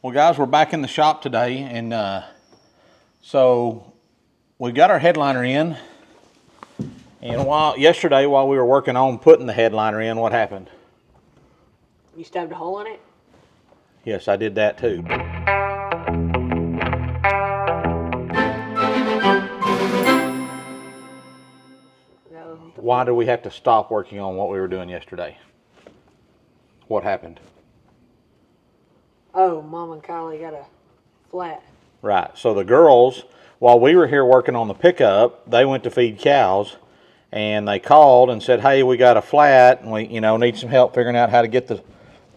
Well, guys, we're back in the shop today, and so we got our headliner in. And yesterday, while we were working on putting the headliner in, what happened? You stabbed a hole in it? Yes, I did that too. Why did we have to stop working on what we were doing yesterday? What happened? Oh, Mom and Kylie got a flat. Right. So the girls, while we were here working on the pickup, they went to feed cows, and they called and said, "Hey, we got a flat, and we, need some help figuring out how to get the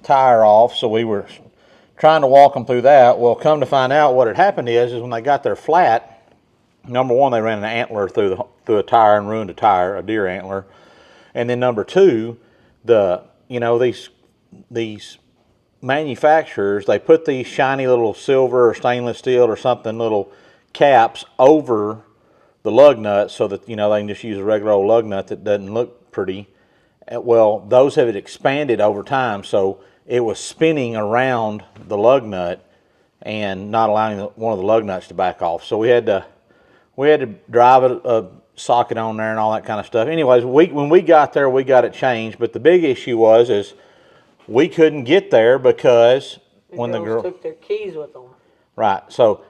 tire off." So we were trying to walk them through that. Well, come to find out, what had happened is when they got their flat, number one, they ran an antler through a tire and ruined a tire, a deer antler, and then number two, these manufacturers, they put these shiny little silver or stainless steel or something little caps over the lug nut so that they can just use a regular old lug nut that doesn't look pretty. Well, those have expanded over time, so it was spinning around the lug nut and not allowing one of the lug nuts to back off. So we had to drive a socket on there and all that kind of stuff. Anyways, when we got there, we got it changed, but the big issue is we couldn't get there because when the girls took their keys with them. Right. So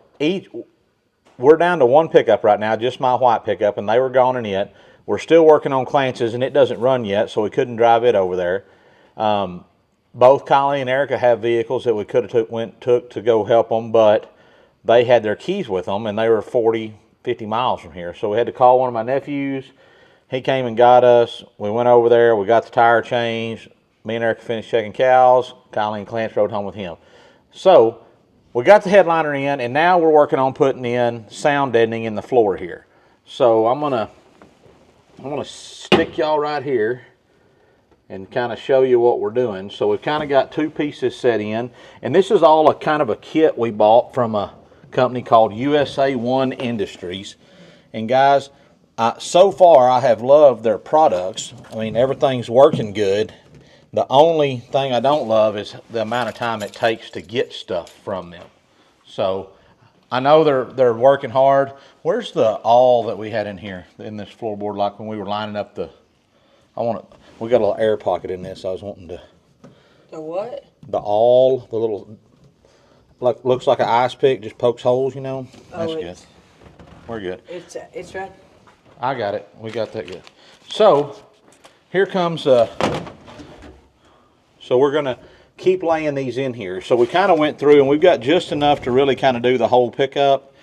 we're down to one pickup right now, just my white pickup, and they were gone in it. We're still working on Clance's, and it doesn't run yet, so we couldn't drive it over there. Both Kylie and Erica have vehicles that we could have took to go help them, but they had their keys with them, and they were 40, 50 miles from here. So we had to call one of my nephews. He came and got us. We went over there. We got the tire changed. Me and Erica finished checking cows. Kylie and Clance rode home with him. So we got the headliner in, and now we're working on putting in sound deadening in the floor here. So I'm gonna stick y'all right here and kind of show you what we're doing. So we've kind of got two pieces set in, and this is all a kind of a kit we bought from a company called USA One Industries. And guys, so far I have loved their products. I mean, everything's working good. The only thing I don't love is the amount of time it takes to get stuff from them. So I know they're working hard. Where's the awl that we had in here in this floorboard, like when we were lining up we got a little air pocket in this. I was wanting to. The what? The awl, the little, looks like an ice pick, just pokes holes, That's good. We're good. It's right. I got it. We got that good. So here comes So we're going to keep laying these in here. So we kind of went through, and we've got just enough to really kind of do the whole pickup,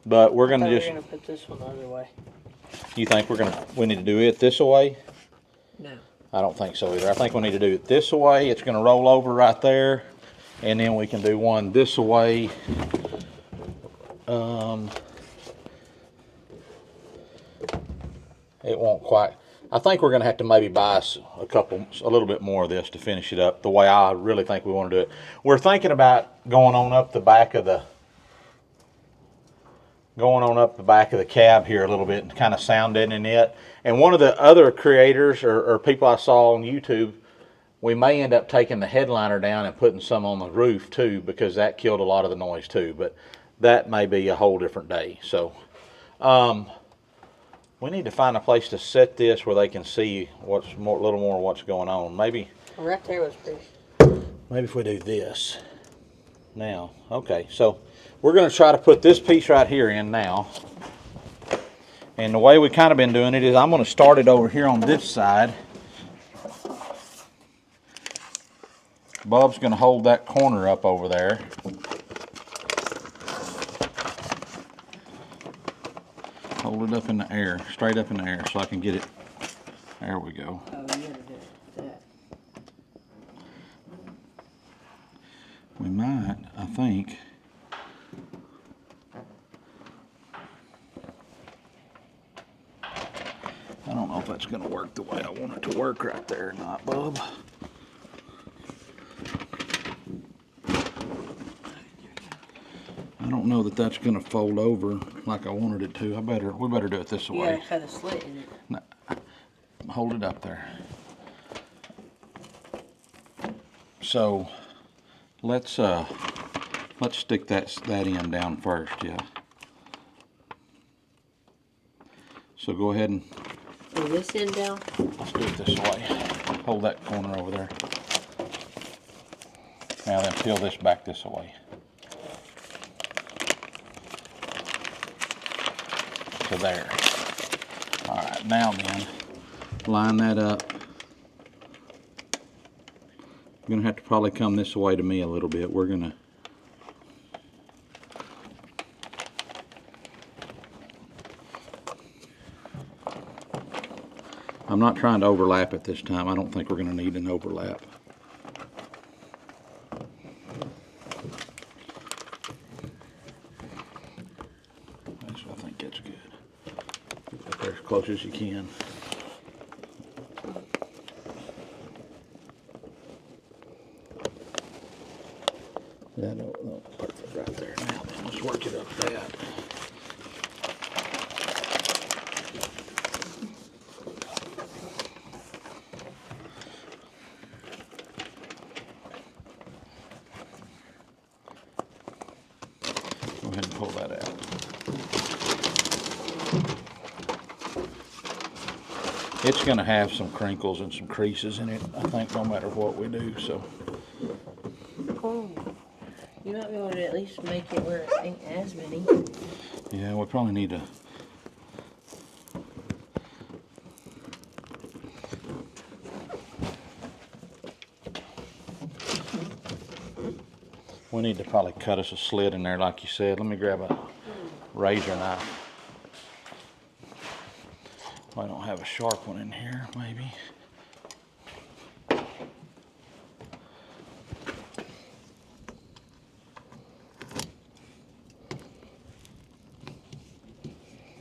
but we're going to just... We're going to put this one the other way. You think we need to do it this way? No. I don't think so either. I think we need to do it this way. It's going to roll over right there, and then we can do one this way. It won't quite... I think we're going to have to maybe buy a little bit more of this to finish it up the way I really think we want to do it. We're thinking about going on up the back of the cab here a little bit and kind of sound deadening it. And one of the other creators or people I saw on YouTube, we may end up taking the headliner down and putting some on the roof too, because that killed a lot of the noise too. But that may be a whole different day. So we need to find a place to set this where they can see a little more what's going on. Maybe right there was pretty. Maybe if we do this now. Okay, so we're going to try to put this piece right here in now. And the way we kind of been doing it is I'm going to start it over here on this side. Bub's going to hold that corner up over there. Hold it up in the air, straight up in the air, so I can get it. There we go. Oh, you gotta do that. We might, I think. I don't know if that's going to work the way I want it to work right there or not, Bub. I don't know that that's going to fold over like I wanted it to. We better do it this way. Yeah, cut a slit in it. No, hold it up there. So let's Let's stick that end down first, yeah. So go ahead and Is this end down? let's do it this way. Hold that corner over there. Now then, peel this back this way. To there. All right, now then, line that up. You're gonna have to probably come this way to me a little bit. We're gonna I'm not trying to overlap it this time. I don't think we're gonna need an overlap. I think that's good. Get there as close as you can. Yeah, no, perfect right there. Now then, let's work it up that. Go ahead and pull that out. It's going to have some crinkles and some creases in it, I think, no matter what we do, so. Oh, you might be able to at least make it where it ain't as many. Yeah, we probably need to. We need to probably cut us a slit in there, like you said. Let me grab a razor knife. I don't have a sharp one in here, maybe.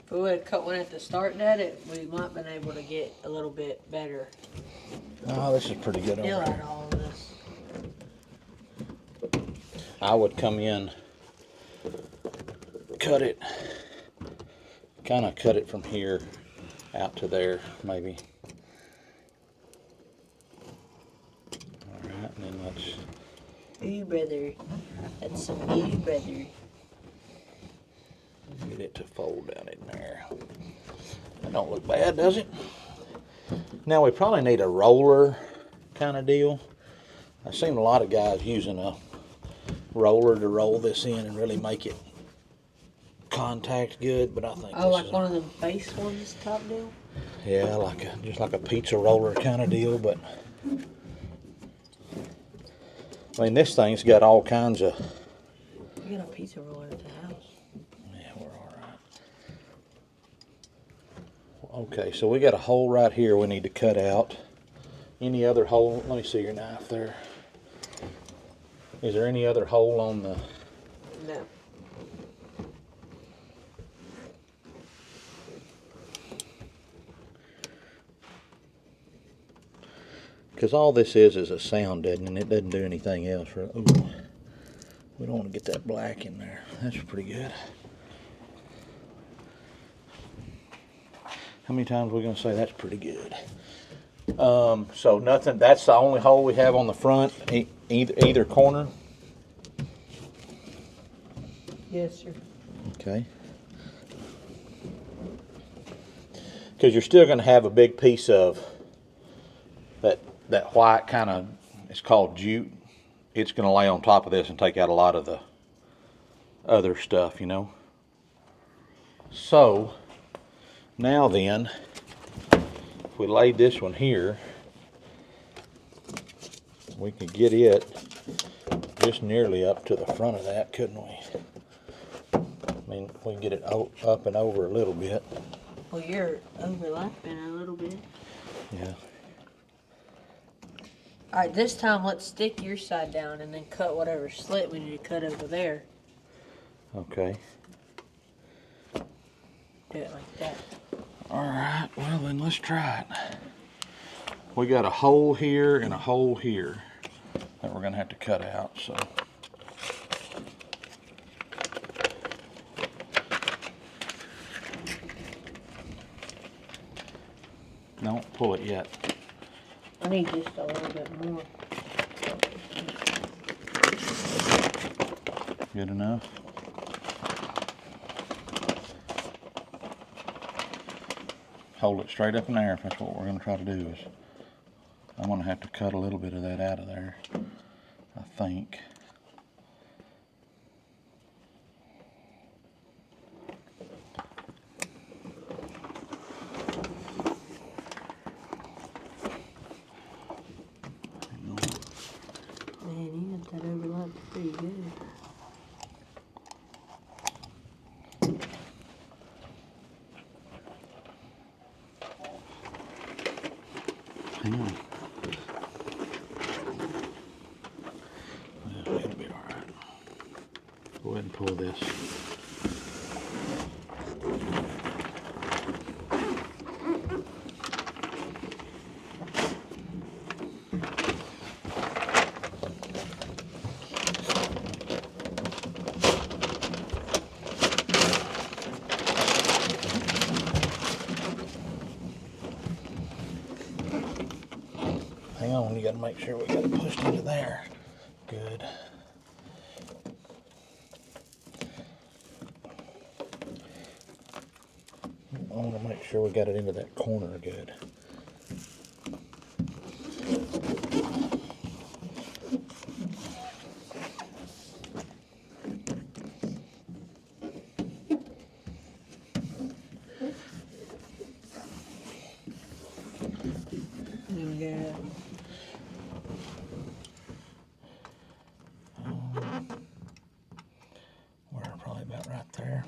If we would have cut one at the start, Dad, we might have been able to get a little bit better Oh, this is pretty good over deal out here. of all of this. I would come in, cut it, kind of cut it from here out to there, maybe. All right, and then let's. Ooh, brother. That's some ooh, brother. Get it to fold down in there. That don't look bad, does it? Now we probably need a roller kind of deal. I've seen a lot of guys using a roller to roll this in and really make it contact good, but I think Oh, this like is one of them face ones top deal? yeah, just like a pizza roller kind of deal. But I mean, this thing's got all kinds of. You got a pizza roller at the house. Yeah, we're all right. Okay, so we got a hole right here we need to cut out. Any other hole? Let me see your knife there. Is there any other hole on the? No. Because all this is a sound deadening. It doesn't do anything else. Ooh, we don't want to get that black in there. That's pretty good. How many times are we going to say that's pretty good? So nothing. That's the only hole we have on the front, either corner. Yes, sir. Okay. Because you're still going to have a big piece of that white kind of, it's called jute. It's going to lay on top of this and take out a lot of the other stuff, you know. So now then, if we laid this one here, we could get it just nearly up to the front of that, couldn't we? I mean, we can get it up and over a little bit. Well, you're overlapping a little bit. Yeah. All right, this time let's stick your side down and then cut whatever slit we need to cut over there. Okay. Do it like that. All right, well then let's try it. We got a hole here and a hole here that we're gonna have to cut out, so. Don't pull it yet. I need just a little bit more. Good enough. Hold it straight up in there if that's what we're going to try to do. Is I'm going to have to cut a little bit of that out of there, I think. Man, you got that overlap pretty good. Hang on. Well, it'll be all right. Go ahead and pull this. Hang on, you got to make sure we got it pushed into there. Good. I want to make sure we got it into that corner good. There we go. We're probably about right there.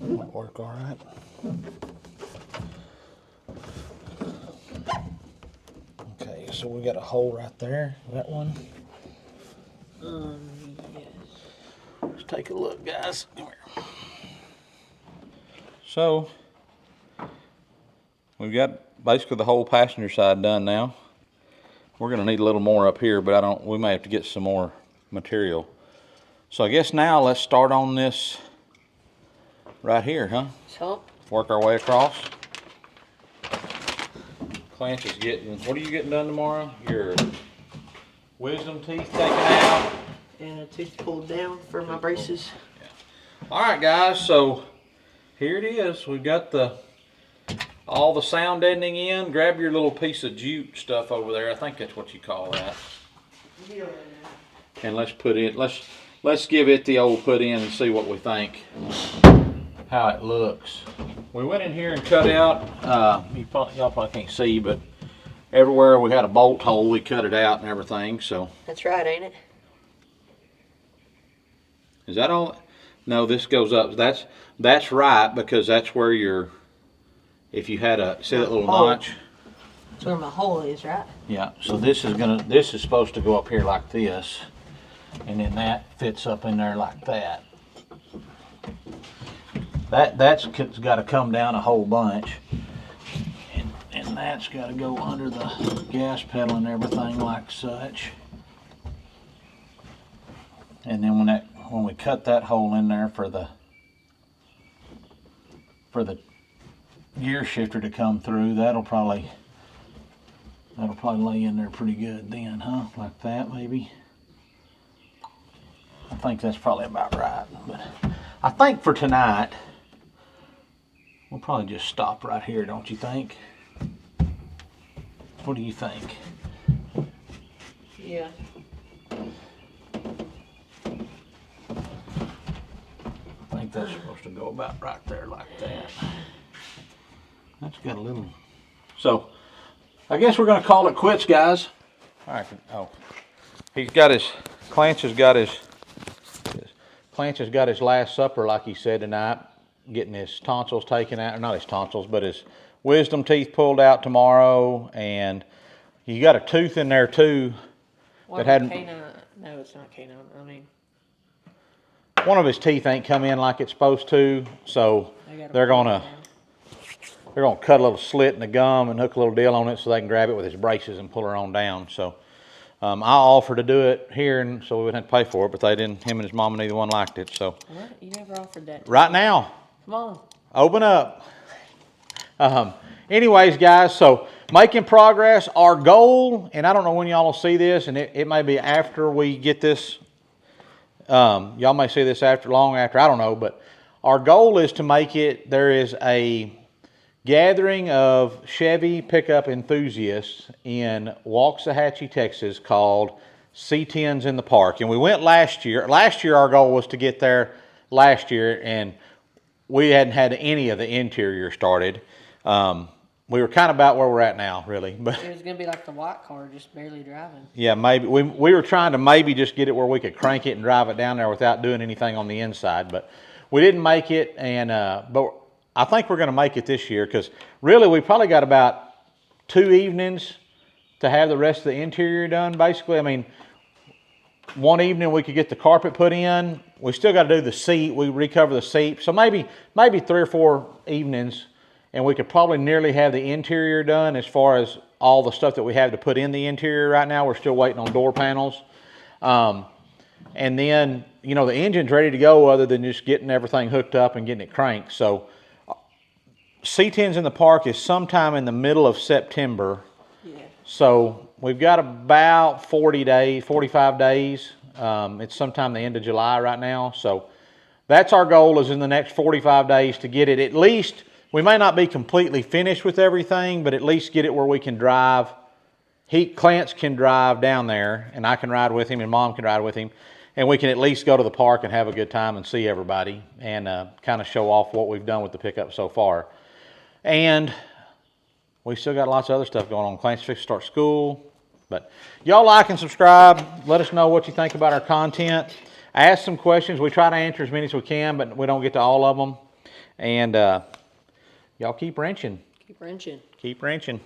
Might work all right. Okay, so we got a hole right there. That one. Yes. Let's take a look, guys. Come here. So we've got basically the whole passenger side done now. We're going to need a little more up here, but we may have to get some more material. So I guess now let's start on this right here, huh? So, Work our way across. Clanch is getting, what are you getting done tomorrow? Your wisdom teeth taken out. and a tooth pulled down for my braces. Yeah. All right, guys, so here it is. We've got all the sound deadening in. Grab your little piece of jute stuff over there. I think that's what you call that. And let's put it, let's give it the old put in and see what we think, how it looks. We went in here and cut out, y'all probably can't see, but everywhere we had a bolt hole, we cut it out and everything, so. That's right, ain't it? Is that all? No, this goes up. That's right, because that's where if you had see that little notch? That's where my hole is, right? Yeah, so this is supposed to go up here like this, and then that fits up in there like that. That's got to come down a whole bunch, and that's got to go under the gas pedal and everything like such. And then when we cut that hole in there for the gear shifter to come through, that'll probably lay in there pretty good then, huh? Like that maybe. I think that's probably about right. But I think for tonight, we'll probably just stop right here, don't you think? What do you think? Yeah. I think that's supposed to go about right there like that. That's got a little. So, I guess we're going to call it quits, guys. All right. Oh, Clanch has got his last supper, like he said tonight, getting his tonsils taken out, or not his tonsils, but his wisdom teeth pulled out tomorrow, and you got a tooth in there too that hadn't. Canine. No, it's not canine. I mean, one of his teeth ain't come in like it's supposed to, so they're gonna cut a little slit in the gum and hook a little deal on it so they can grab it with his braces and pull her on down. So I offered to do it here, and so we wouldn't have to pay for it, but they didn't. Him and his mama, neither one liked it. So what? You never offered that to right me. now, Come on. open up. Anyways, guys, so making progress. Our goal, and I don't know when y'all will see this, and it may be after we get this. Y'all may see this long after, I don't know, but our goal is to make it, there is a gathering of Chevy pickup enthusiasts in Waxahachie, Texas called C10s in the Park. And we went last year. Last year our goal was to get there last year, and we hadn't had any of the interior started. We were kind of about where we're at now, really. But It was going to be like the white car, just barely driving. yeah, maybe. We were trying to maybe just get it where we could crank it and drive it down there without doing anything on the inside. But we didn't make it, and but I think we're going to make it this year because really we probably got about 2 evenings to have the rest of the interior done, basically. I mean, one evening we could get the carpet put in. We still got to do the seat. We recover the seat. So maybe 3 or 4 evenings, and we could probably nearly have the interior done as far as all the stuff that we have to put in the interior right now. We're still waiting on door panels. And then, you know, the engine's ready to go other than just getting everything hooked up and getting it cranked. So C10s in the Park is sometime in the middle of September. Yeah. So we've got about 45 days. It's sometime the end of July right now. So that's our goal, is in the next 45 days to get it at least. We may not be completely finished with everything, but at least get it where we can drive. Clance can drive down there, and I can ride with him, and Mom can ride with him. And we can at least go to the park and have a good time and see everybody and kind of show off what we've done with the pickup so far. And we still got lots of other stuff going on. Clancy's fixing to start school. But y'all like and subscribe. Let us know what you think about our content. Ask some questions. We try to answer as many as we can, but we don't get to all of them. And y'all keep wrenching. Keep wrenching. Keep wrenching.